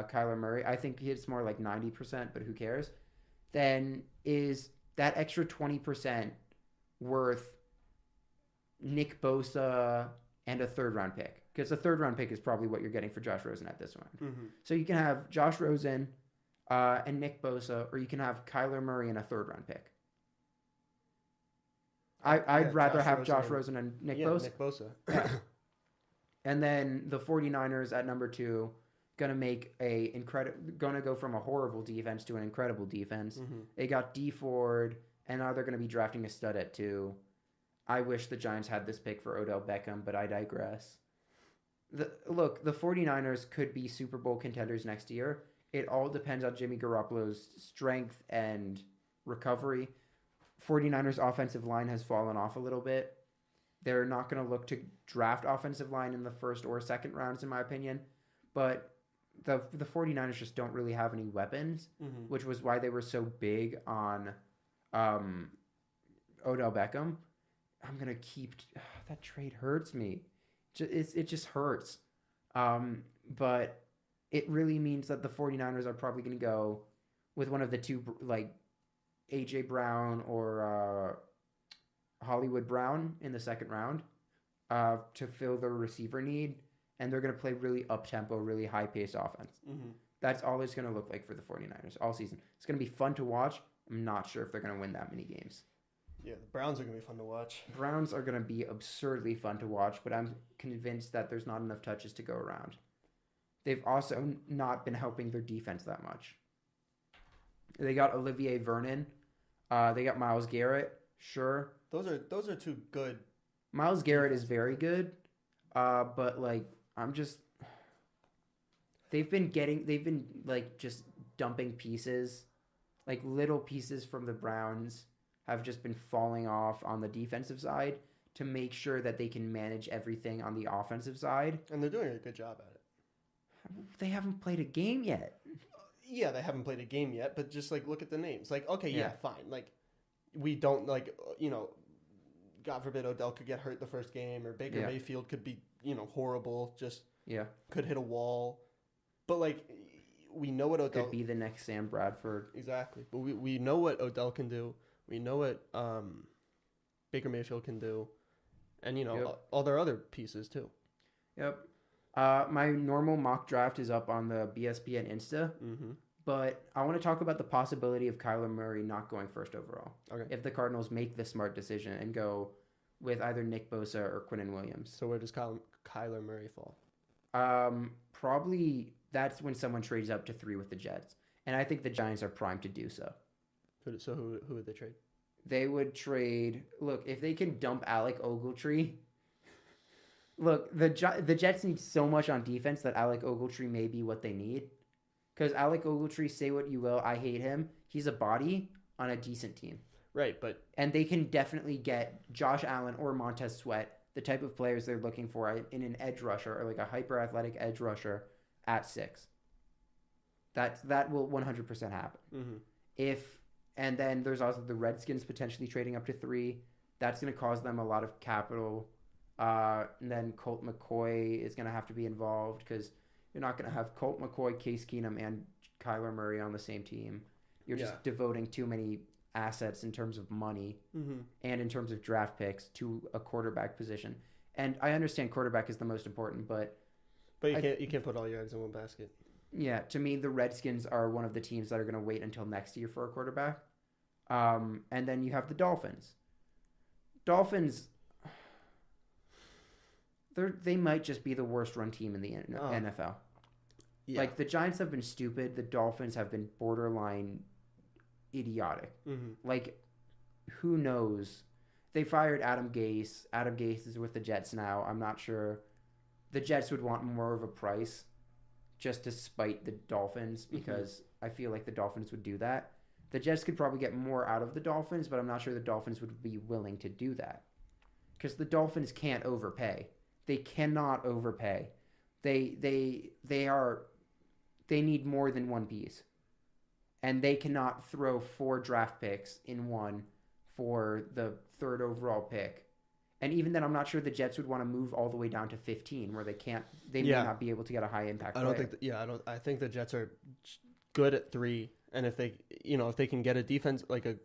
Kyler Murray, I think it's more like 90%, but who cares? Then is that extra 20% worth Nick Bosa and a 3rd-round pick? Because a 3rd-round pick is probably what you're getting for Josh Rosen at this round. So you can have Josh Rosen and Nick Bosa, or you can have Kyler Murray and a 3rd-round pick. I'd rather have Josh Rosen and Nick Bosa. Nick Bosa. Yeah. And then the 49ers at number 2, gonna go from a horrible defense to an incredible defense. They got D Ford, and now they're gonna be drafting a stud at 2. I wish the Giants had this pick for Odell Beckham, but I digress. The 49ers could be Super Bowl contenders next year. It all depends on Jimmy Garoppolo's strength and recovery. 49ers offensive line has fallen off a little bit. They're not going to look to draft offensive line in the first or second rounds, in my opinion. But the 49ers just don't really have any weapons, which was why they were so big on Odell Beckham. I'm going to keep... that trade hurts me. It just hurts. But it really means that the 49ers are probably going to go with one of the two, like A.J. Brown or Hollywood Brown in the second round to fill their receiver need. And they're going to play really up-tempo, really high-paced offense. That's all it's going to look like for the 49ers all season. It's going to be fun to watch. I'm not sure if they're going to win that many games. Yeah, the Browns are going to be fun to watch. Browns are going to be absurdly fun to watch, but I'm convinced that there's not enough touches to go around. They've also not been helping their defense that much. They got Olivier Vernon. They got Myles Garrett. Sure. Those are two good. Myles Garrett is very good, but like they've been like just dumping pieces, like little pieces from the Browns have just been falling off on the defensive side to make sure that they can manage everything on the offensive side. And they're doing a good job at it. They haven't played a game yet. Yeah, they haven't played a game yet, but just like look at the names. Like, okay, Yeah. fine. Like, we don't like, God forbid Odell could get hurt the first game, or Baker Mayfield could be, horrible, just could hit a wall. But like, we know what Odell could be the next Sam Bradford. Exactly. But we know what Odell can do. We know what Baker Mayfield can do, and all their other pieces too. Yep. My normal mock draft is up on the BSPN Insta, but I want to talk about the possibility of Kyler Murray not going first overall. Okay. If the Cardinals make the smart decision and go with either Nick Bosa or Quinnen Williams. So where does Kyler Murray fall? Probably that's when someone trades up to 3 with the Jets, and I think the Giants are primed to do so. So who would they trade? They would trade. Look, if they can dump Alec Ogletree. Look, the Jets need so much on defense that Alec Ogletree may be what they need. Because Alec Ogletree, say what you will, I hate him. He's a body on a decent team. Right, but... And they can definitely get Josh Allen or Montez Sweat, the type of players they're looking for in an edge rusher or like a hyper-athletic edge rusher at 6. That will 100% happen. And then there's also the Redskins potentially trading up to 3. That's going to cause them a lot of capital. And then Colt McCoy is going to have to be involved because you're not going to have Colt McCoy, Case Keenum, and Kyler Murray on the same team. You're just devoting too many assets in terms of money and in terms of draft picks to a quarterback position. And I understand quarterback is the most important, but you can't put all your eggs in one basket. Yeah, to me, the Redskins are one of the teams that are going to wait until next year for a quarterback. And then you have the Dolphins. Dolphins, they might just be the worst run team in the NFL. Yeah. Like, the Giants have been stupid. The Dolphins have been borderline idiotic. Like, who knows? They fired Adam Gase. Adam Gase is with the Jets now. I'm not sure. The Jets would want more of a price just to spite the Dolphins because I feel like the Dolphins would do that. The Jets could probably get more out of the Dolphins, but I'm not sure the Dolphins would be willing to do that because the Dolphins can't overpay. They cannot overpay. They need more than one piece, and they cannot throw 4 draft picks in one for the 3rd overall pick. And even then, I'm not sure the Jets would want to move all the way down to 15, where they may not be able to get a high impact player. I think the Jets are good at 3, and if they can get a defense, like a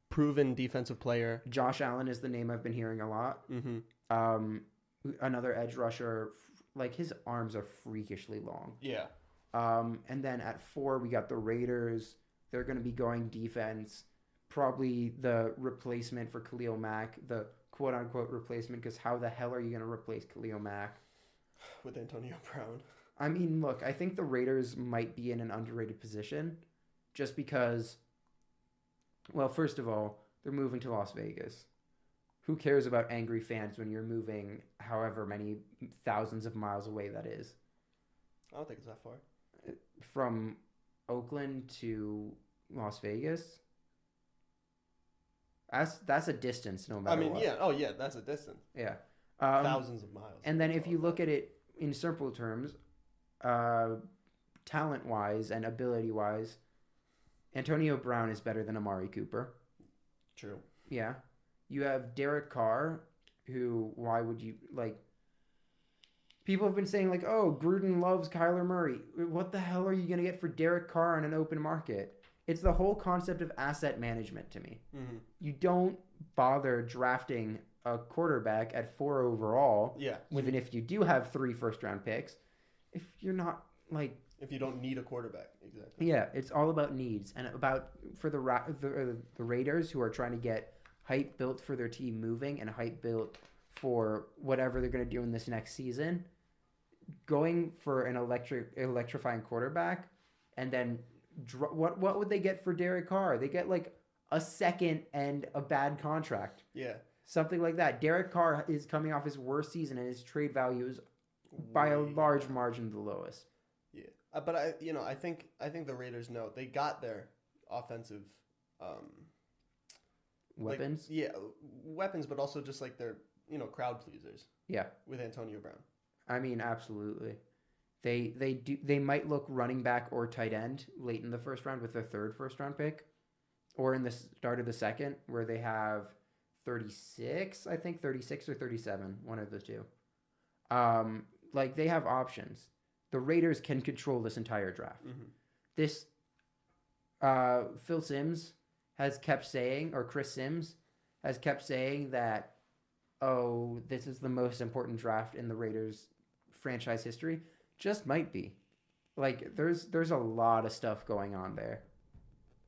proven defensive player. Josh Allen is the name I've been hearing a lot. Another edge rusher, like his arms are freakishly long. Yeah. And then at 4, we got the Raiders. They're going to be going defense. Probably the replacement for Khalil Mack, the quote-unquote replacement, because how the hell are you going to replace Khalil Mack? With Antonio Brown. I mean, look, I think the Raiders might be in an underrated position just because, well, first of all, they're moving to Las Vegas. Who cares about angry fans when you're moving however many thousands of miles away that is? I don't think it's that far. From Oakland to Las Vegas? That's a distance, no matter I mean, what. yeah. Oh, yeah. That's a distance. Yeah. Thousands of miles. And then if you look at it in simple terms, talent-wise and ability-wise, Antonio Brown is better than Amari Cooper. True. Yeah. You have Derek Carr, who, why would you, like, people have been saying, like, oh, Gruden loves Kyler Murray. What the hell are you going to get for Derek Carr on an open market? It's the whole concept of asset management to me. Mm-hmm. You don't bother drafting a quarterback at 4 overall, Yeah. even if you do have 3 first-round picks, if you're not, like... If you don't need a quarterback. Exactly. Yeah, it's all about needs. And about, for the Raiders, who are trying to get hype built for their team moving and hype built for whatever they're going to do in this next season, going for an electrifying quarterback, and then what would they get for Derek Carr? They get like a second and a bad contract. Yeah. Something like that. Derek Carr is coming off his worst season, and his trade value is by a large margin the lowest. Yeah. But I think the Raiders know they got their offensive Weapons? weapons, but also just like their crowd pleasers. Yeah. With Antonio Brown. I mean, absolutely. They might look running back or tight end late in the first round with their 3rd first-round pick, or in the start of the second, where they have 36 or 37, one of the two. Like, they have options. The Raiders can control this entire draft. Mm-hmm. This Phil Simms has kept saying, or Chris Sims has kept saying that, oh, this is the most important draft in the Raiders franchise history. Just might be. Like, there's a lot of stuff going on there.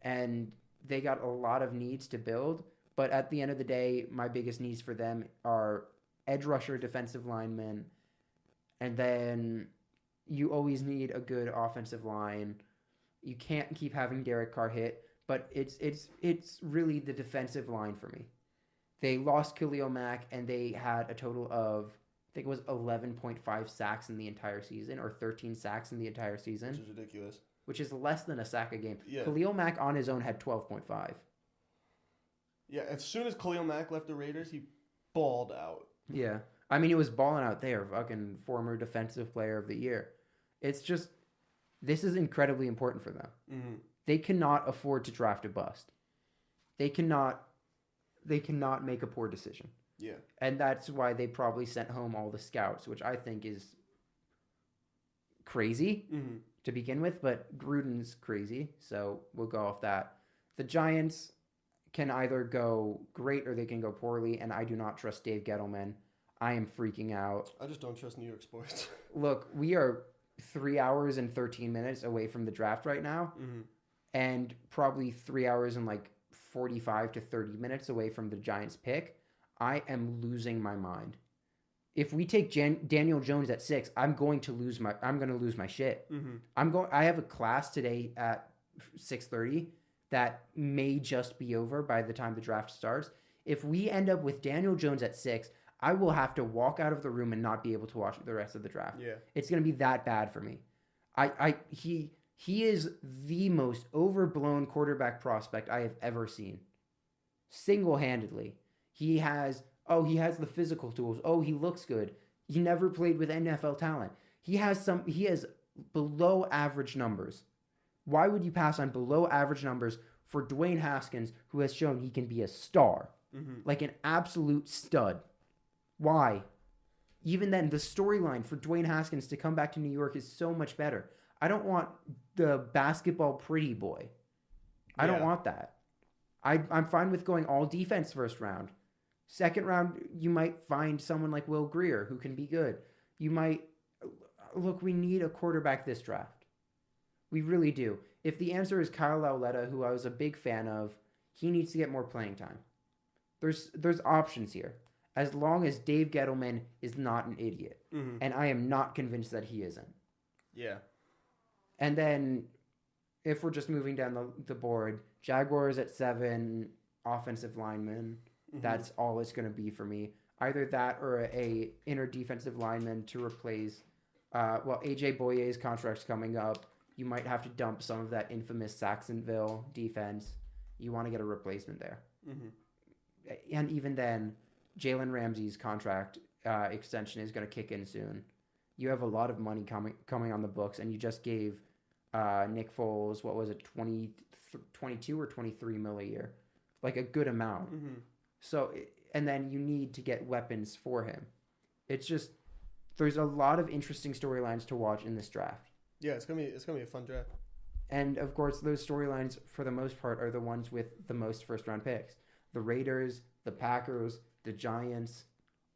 And they got a lot of needs to build. But at the end of the day, my biggest needs for them are edge rusher, defensive lineman, and then you always need a good offensive line. You can't keep having Derek Carr hit, but it's really the defensive line for me. They lost Khalil Mack, and they had a total of, I think it was 11.5 sacks in the entire season, or 13 sacks in the entire season. Which is ridiculous. Which is less than a sack a game. Yeah. Khalil Mack on his own had 12.5. Yeah, as soon as Khalil Mack left the Raiders, he balled out. Yeah. I mean, he was balling out there, fucking former defensive player of the year. It's just, this is incredibly important for them. Mm-hmm. They cannot afford to draft a bust. They cannot make a poor decision. Yeah. And that's why they probably sent home all the scouts, which I think is crazy to begin with, but Gruden's crazy, so we'll go off that. The Giants can either go great or they can go poorly, and I do not trust Dave Gettleman. I am freaking out. I just don't trust New York sports. Look, we are 3 hours and 13 minutes away from the draft right now, and probably 3 hours and like 45 to 30 minutes away from the Giants pick. I am losing my mind. If we take Daniel Jones at 6, I'm going to lose my shit. I have a class today at 6:30 that may just be over by the time the draft starts. If we end up with Daniel Jones at 6, I will have to walk out of the room and not be able to watch the rest of the draft. Yeah. It's going to be that bad for me. He is the most overblown quarterback prospect I have ever seen. Single-handedly. He has the physical tools. Oh, he looks good. He never played with NFL talent. He has below average numbers. Why would you pass on below average numbers for Dwayne Haskins, who has shown he can be a star? Like an absolute stud. Why? Even then, the storyline for Dwayne Haskins to come back to New York is so much better. I don't want the basketball pretty boy. I don't want that. I'm fine with going all defense first round. Second round, you might find someone like Will Grier who can be good. You might... Look, we need a quarterback this draft. We really do. If the answer is Kyle Lauletta, who I was a big fan of, he needs to get more playing time. There's options here. As long as Dave Gettleman is not an idiot. And I am not convinced that he isn't. Yeah. And then, if we're just moving down the board, Jaguars at 7, offensive lineman. That's all it's going to be for me. Either that or a inner defensive lineman to replace... AJ Boye's contract's coming up. You might have to dump some of that infamous Saxonville defense. You want to get a replacement there. and even then, Jalen Ramsey's contract extension is going to kick in soon. You have a lot of money coming on the books, and you just gave Nick Foles, what was it, 22 or 23 mil a year, like a good amount. Mm-hmm. So, and then you need to get weapons for him. It's just there's a lot of interesting storylines to watch in this draft. Yeah, it's gonna be a fun draft. And of course, those storylines for the most part are the ones with the most first round picks. The Raiders, the Packers, the Giants,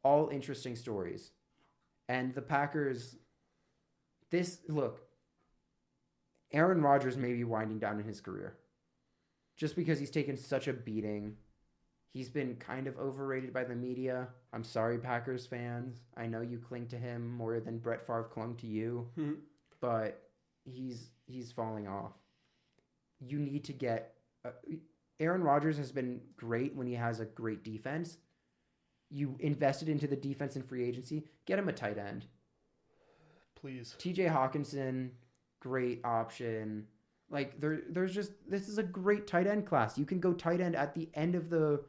all interesting stories. And the Packers, Aaron Rodgers may be winding down in his career. Just because he's taken such a beating. He's been kind of overrated by the media. I'm sorry, Packers fans. I know you cling to him more than Brett Favre clung to you. Mm-hmm. But he's falling off. You need to get... Aaron Rodgers has been great when he has a great defense. You invested into the defense in free agency. Get him a tight end. Please. TJ Hawkinson, great option. Like, there's just... This is a great tight end class. You can go tight end at the end of the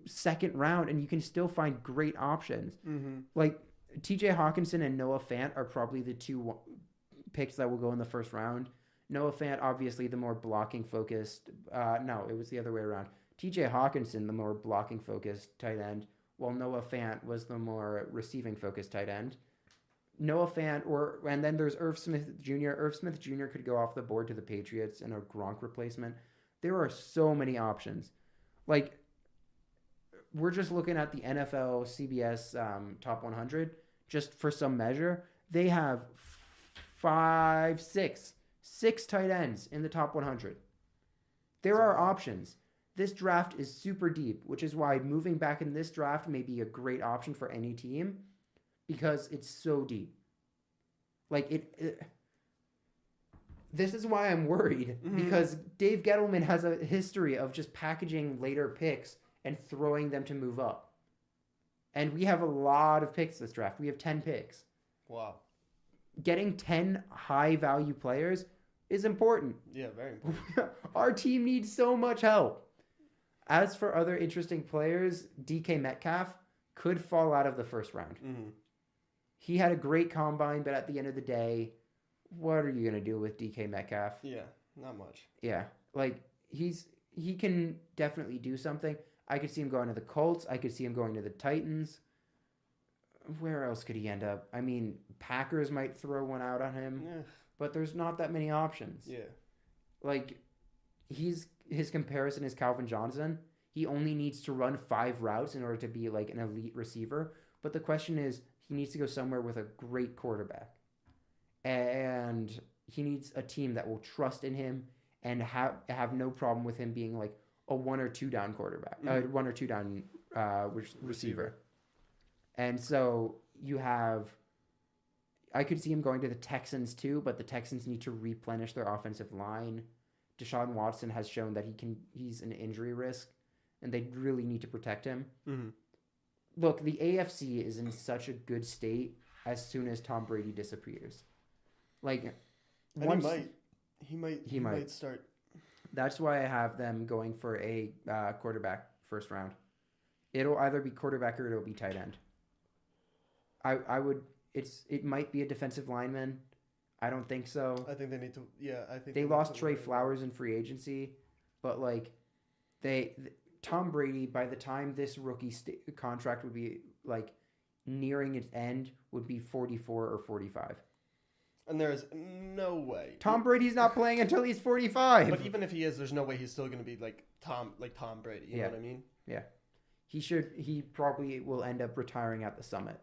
second round, and you can still find great options. Mm-hmm. Like, TJ Hawkinson and Noah Fant are probably the two picks that will go in the first round. Noah Fant, obviously, the more blocking-focused... no, it was the other way around. TJ Hawkinson, the more blocking-focused tight end, while Noah Fant was the more receiving-focused tight end. Noah Fant, and then there's Irv Smith Jr. Irv Smith Jr. could go off the board to the Patriots in a Gronk replacement. There are so many options. Like, we're just looking at the NFL CBS Top 100. Just for some measure, they have six tight ends in the top 100. There are options. This draft is super deep, which is why moving back in this draft may be a great option for any team because it's so deep. Like, this is why I'm worried because Dave Gettleman has a history of just packaging later picks and throwing them to move up. And we have a lot of picks this draft. We have 10 picks. Wow. Getting 10 high-value players is important. Yeah, very important. Our team needs so much help. As for other interesting players, DK Metcalf could fall out of the first round. Mm-hmm. He had a great combine, but at the end of the day, what are you going to do with DK Metcalf? Yeah, not much. Yeah, like, he can definitely do something. I could see him going to the Colts. I could see him going to the Titans. Where else could he end up? I mean, Packers might throw one out on him, but there's not that many options. Yeah. Like, his comparison is Calvin Johnson. He only needs to run 5 routes in order to be like an elite receiver. But the question is, he needs to go somewhere with a great quarterback. And he needs a team that will trust in him and have no problem with him being like a 1 or 2 down quarterback, 1 or 2 down receiver. And so I could see him going to the Texans too, but the Texans need to replenish their offensive line. Deshaun Watson has shown that he's an injury risk, and they really need to protect him. Mm-hmm. Look, the AFC is in such a good state as soon as Tom Brady disappears. Like, and he might start. That's why I have them going for a quarterback first round. It'll either be quarterback or it'll be tight end. It might be a defensive lineman. I don't think so. I think they need to. Yeah, I think they lost Trey Flowers in free agency, but like, Tom Brady, by the time this rookie contract would be like nearing its end, would be 44 or 45. And there is no way Tom Brady's not playing until he's 45. But even if he is, there's no way he's still going to be like Tom Brady. You know what I mean? Yeah, he probably will end up retiring at the summit.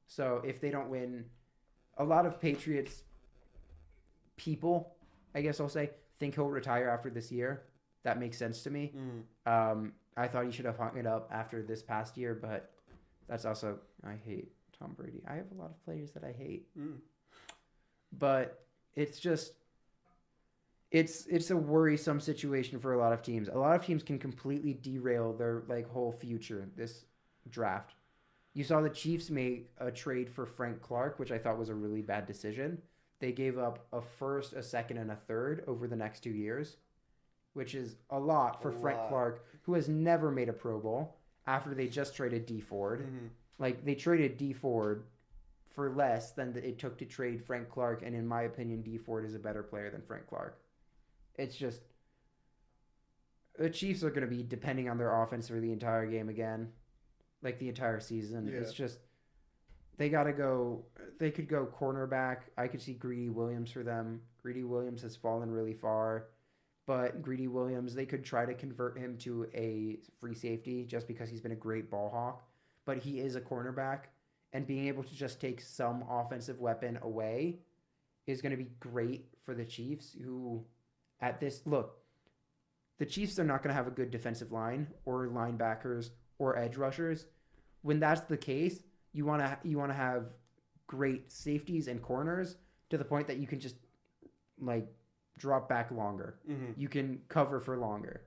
So if they don't win, a lot of Patriots people, I guess I'll say, think he'll retire after this year. That makes sense to me. I thought he should have hung it up after this past year, but that's also, I hate Tom Brady. I have a lot of players that I hate. But it's just, it's a worrisome situation for a lot of teams. A lot of teams can completely derail their like whole future this draft. You saw the Chiefs make a trade for Frank Clark, which I thought was a really bad decision. They gave up a first, a second, and a third over the next 2 years, which is a lot for Frank Clark, who has never made a Pro Bowl after they just traded D Ford. Mm-hmm. Like, they traded D Ford for less than it took to trade Frank Clark, and in my opinion, D Ford is a better player than Frank Clark. It's just the Chiefs are going to be depending on their offense for the entire game again, like the entire season. Yeah. It's just they got to go. They could go cornerback. I could see Greedy Williams for them. Greedy Williams has fallen really far, but Greedy Williams, they could try to convert him to a free safety just because he's been a great ball hawk, but he is a cornerback. And being able to just take some offensive weapon away is going to be great for the Chiefs, who at this look, the Chiefs are not going to have a good defensive line or linebackers or edge rushers. When that's the case, you want to have great safeties and corners to the point that you can just like drop back longer. Mm-hmm. You can cover for longer.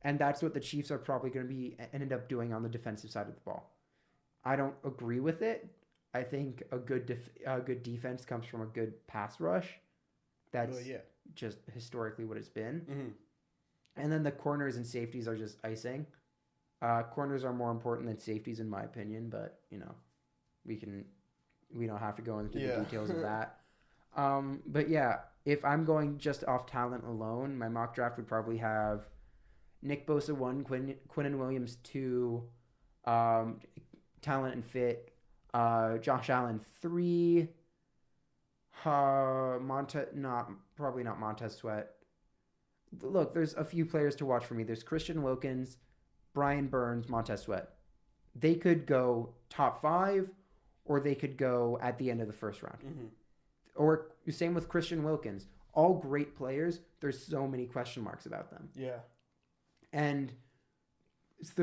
And that's what the Chiefs are probably going to be ended up doing on the defensive side of the ball. I don't agree with it. I think a good defense comes from a good pass rush. That's just historically what it's been. Mm-hmm. And then the corners and safeties are just icing. Corners are more important than safeties in my opinion, but we don't have to go into the details of that. But yeah, if I'm going just off talent alone, my mock draft would probably have Nick Bosa 1, Quinnen Williams 2, talent and fit, Josh Allen 3, probably not Montez Sweat. Look, there's a few players to watch for me. There's Christian Wilkins, Brian Burns, Montez Sweat. They could go top 5, or they could go at the end of the first round. Mm-hmm. Or same with Christian Wilkins. All great players. There's so many question marks about them. Yeah. And this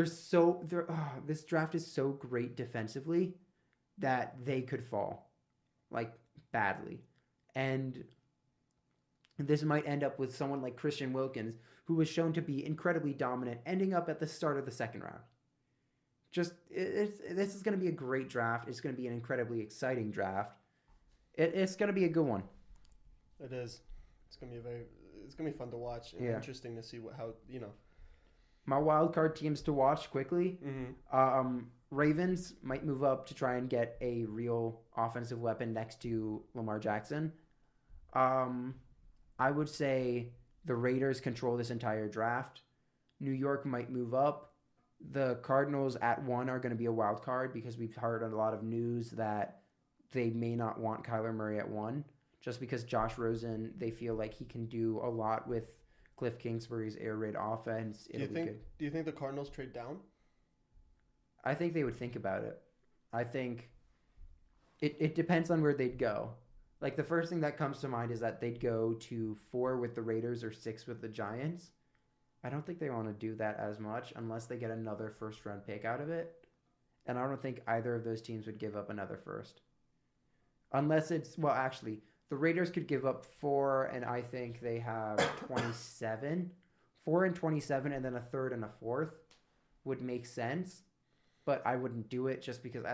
draft is so great defensively that they could fall, like, badly. And this might end up with someone like Christian Wilkins, who was shown to be incredibly dominant, ending up at the start of the second round. This is going to be a great draft. It's going to be an incredibly exciting draft. It's going to be a good one. It is. It's going to be fun to watch and interesting to see how. My wild card teams to watch quickly. Mm-hmm. Ravens might move up to try and get a real offensive weapon next to Lamar Jackson. I would say the Raiders control this entire draft. New York might move up. The Cardinals at 1 are going to be a wild card because we've heard a lot of news that they may not want Kyler Murray at 1 just because Josh Rosen, they feel like he can do a lot with Cliff Kingsbury's air raid offense. Do you think the Cardinals trade down? I think they would think about it. I think it depends on where they'd go. Like, the first thing that comes to mind is that they'd go to 4 with the Raiders or 6 with the Giants. I don't think they want to do that as much unless they get another first-round pick out of it. And I don't think either of those teams would give up another first. Unless it's... Well, actually, the Raiders could give up 4, and I think they have 27. 4 and 27, and then a third and a fourth would make sense. But I wouldn't do it just because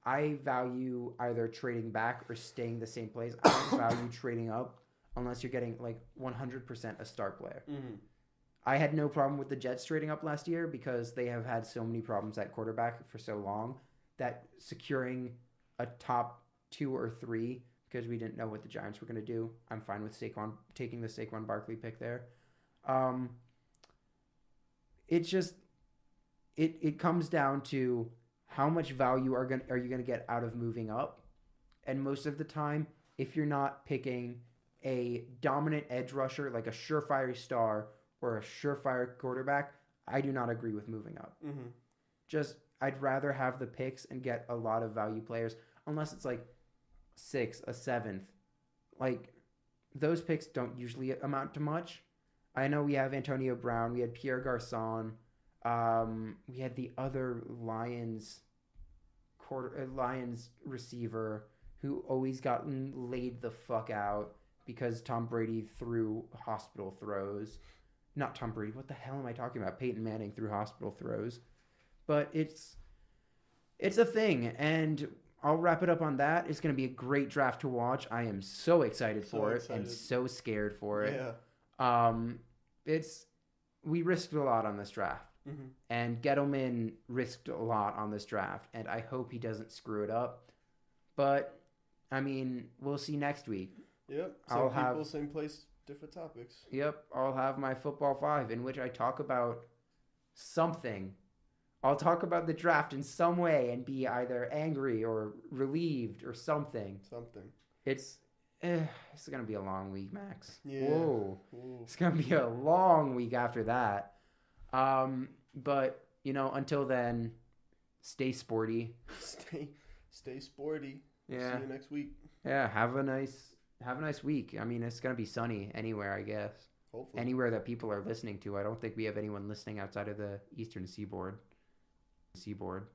I value either trading back or staying the same place. I don't value trading up unless you're getting like 100% a star player. Mm-hmm. I had no problem with the Jets trading up last year because they have had so many problems at quarterback for so long that securing a top 2 or 3, because we didn't know what the Giants were going to do, I'm fine with taking the Saquon Barkley pick there. It comes down to how much value are you going to get out of moving up? And most of the time, if you're not picking a dominant edge rusher like a surefire star or a surefire quarterback, I do not agree with moving up. Mm-hmm. I'd rather have the picks and get a lot of value players, unless it's like 6, a 7th. Like, those picks don't usually amount to much. I know we have Antonio Brown, we had Pierre Garçon, we had the other Lions receiver who always got laid the fuck out because Tom Brady threw hospital throws. Not Tom Brady. What the hell am I talking about? Peyton Manning threw hospital throws. But it's a thing, and I'll wrap it up on that. It's going to be a great draft to watch. I am so excited for it and so scared for it. Yeah. we risked a lot on this draft. Mm-hmm. And Gettleman risked a lot on this draft, and I hope he doesn't screw it up. But, I mean, we'll see next week. Yep. Same place, different topics. Yep. I'll have my Football 5 in which I talk about something. I'll talk about the draft in some way and be either angry or relieved or something. It's going to be a long week, Max. Yeah. Whoa. Ooh. It's going to be a long week after that. But, until then, stay sporty. Stay sporty. Yeah. See you next week. Yeah, have a nice week. I mean, it's going to be sunny anywhere, I guess. Hopefully. Anywhere that people are listening to. I don't think we have anyone listening outside of the eastern seaboard. Seaboard.